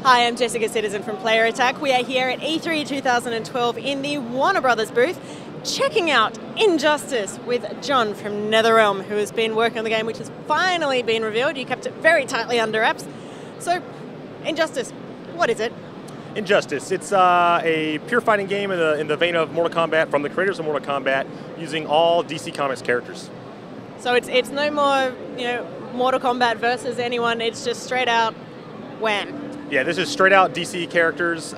Hi, I'm Jessica Citizen from Player Attack. We are here at E3 2012 in the Warner Brothers booth, checking out Injustice with John from NetherRealm, who has been working on the game, which has finally been revealed. You kept it very tightly under wraps. So, Injustice, what is it? Injustice. It's a pure fighting game in the vein of Mortal Kombat, from the creators of Mortal Kombat, using all DC Comics characters. So it's no more, Mortal Kombat versus anyone. It's just straight out wham. Yeah, this is straight out DC characters. It's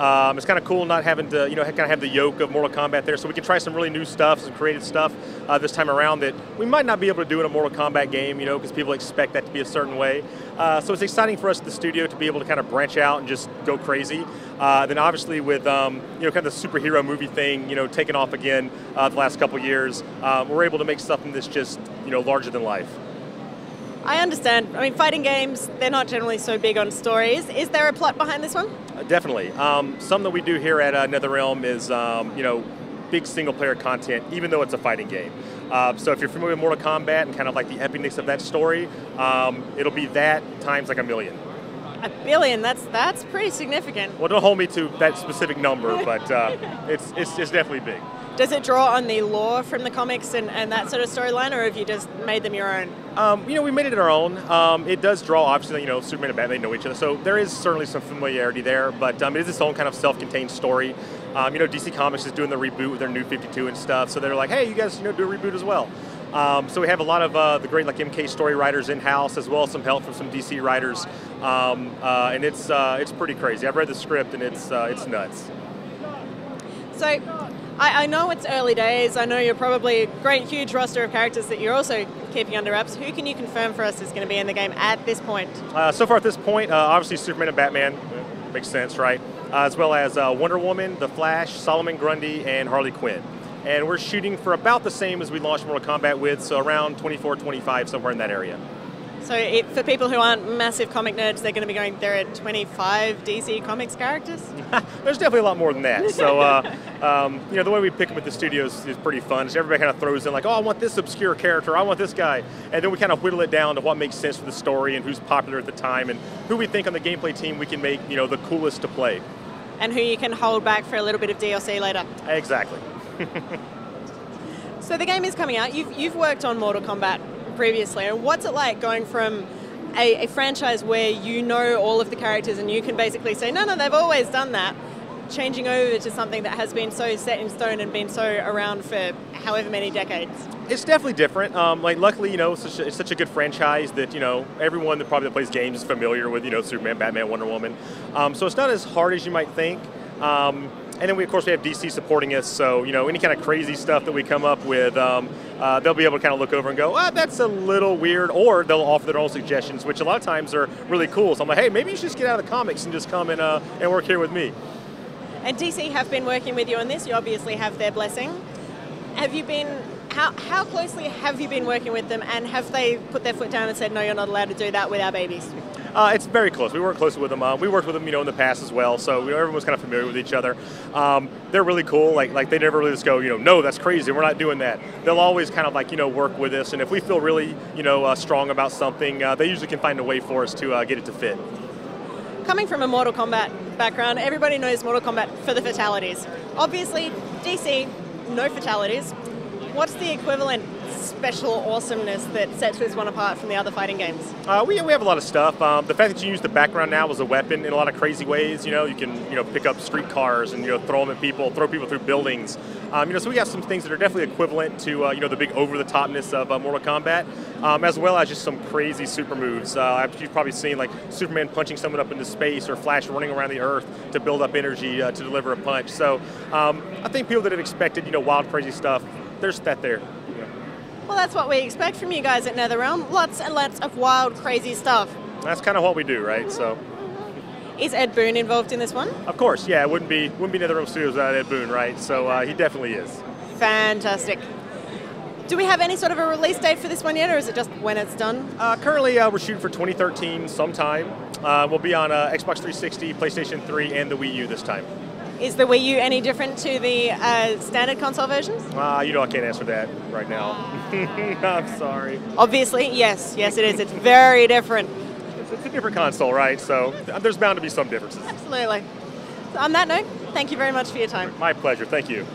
kind of cool not having to, kind of have the yoke of Mortal Kombat there, so we can try some really new stuff, some creative stuff this time around that we might not be able to do in a Mortal Kombat game, because people expect that to be a certain way. So it's exciting for us at the studio to be able to kind of branch out and just go crazy. Then obviously with, kind of the superhero movie thing, taking off again the last couple years, we're able to make something that's just, larger than life. I understand. I mean, fighting games, they're not generally so big on stories. Is there a plot behind this one? Definitely. Something that we do here at NetherRealm is, big single-player content, even though it's a fighting game. So if you're familiar with Mortal Kombat and kind of like the epicness of that story, it'll be that times like a million. A billion? That's pretty significant. Well, don't hold me to that specific number, but it's definitely big. Does it draw on the lore from the comics and that sort of storyline, or have you just made them your own? We made it our own. It does draw, obviously, Superman and Batman know each other, so there is certainly some familiarity there, but it is its own kind of self-contained story. DC Comics is doing the reboot with their new 52 and stuff, so they're like, hey, you guys, do a reboot as well. So we have a lot of the great MK story writers in-house, as well as some help from some DC writers, and it's pretty crazy. I've read the script, and it's nuts. So, I know it's early days. I know you're probably a great, huge roster of characters that you're also keeping under wraps. Who can you confirm for us is going to be in the game at this point? So far at this point, obviously Superman and Batman. Makes sense, right? As well as Wonder Woman, the Flash, Solomon Grundy, and Harley Quinn. And we're shooting for about the same as we launched Mortal Kombat with, so around 24, 25, somewhere in that area. So for people who aren't massive comic nerds, they're going to be going, there are 25 DC Comics characters? There's definitely a lot more than that. So, the way we pick them at the studios is pretty fun. So everybody kind of throws in like, oh, I want this obscure character, I want this guy. And then we kind of whittle it down to what makes sense for the story and who's popular at the time and who we think on the gameplay team we can make, the coolest to play. And who you can hold back for a little bit of DLC later. Exactly. So the game is coming out. You've worked on Mortal Kombat previously, and what's it like going from a franchise where you know all of the characters and you can basically say, no, they've always done that, changing over to something that has been so set in stone and been so around for however many decades? It's definitely different. Luckily, it's such a good franchise that, everyone that probably plays games is familiar with, Superman, Batman, Wonder Woman. So it's not as hard as you might think. And then, of course, we have DC supporting us, so, any kind of crazy stuff that we come up with, they'll be able to kind of look over and go, that's a little weird, or they'll offer their own suggestions, which a lot of times are really cool. So I'm like, hey, maybe you should just get out of the comics and just come and work here with me. And DC have been working with you on this. You obviously have their blessing. Have you been, how closely have you been working with them, and have they put their foot down and said, no, you're not allowed to do that with our babies? It's very close. We work closely with them. We worked with them, in the past as well. So everyone's kind of familiar with each other. They're really cool. Like they never really just go, no, that's crazy. We're not doing that. They'll always kind of work with us. And if we feel really, strong about something, they usually can find a way for us to get it to fit. Coming from a Mortal Kombat background, everybody knows Mortal Kombat for the fatalities. Obviously, DC, no fatalities. What's the equivalent special awesomeness that sets this one apart from the other fighting games? We have a lot of stuff. The fact that you use the background now as a weapon in a lot of crazy ways, you can pick up street cars and throw them at people, throw people through buildings. So we got some things that are definitely equivalent to the big over-the-topness of Mortal Kombat, as well as just some crazy super moves. You've probably seen like Superman punching someone up into space, or Flash running around the Earth to build up energy to deliver a punch. So I think people that have expected wild, crazy stuff, there's that there. Well, that's what we expect from you guys at NetherRealm. Lots and lots of wild, crazy stuff. That's kind of what we do, right? So, is Ed Boon involved in this one? Of course, yeah. It wouldn't be NetherRealm Studios without Ed Boon, right? So he definitely is. Fantastic. Do we have any sort of a release date for this one yet, or is it just when it's done? Currently, we're shooting for 2013 sometime. We'll be on Xbox 360, PlayStation 3, and the Wii U this time. Is the Wii U any different to the standard console versions? I can't answer that right now. I'm sorry. Obviously, yes, it is. It's very different. It's a different console, right? So there's bound to be some differences. Absolutely. So on that note, thank you very much for your time. My pleasure. Thank you.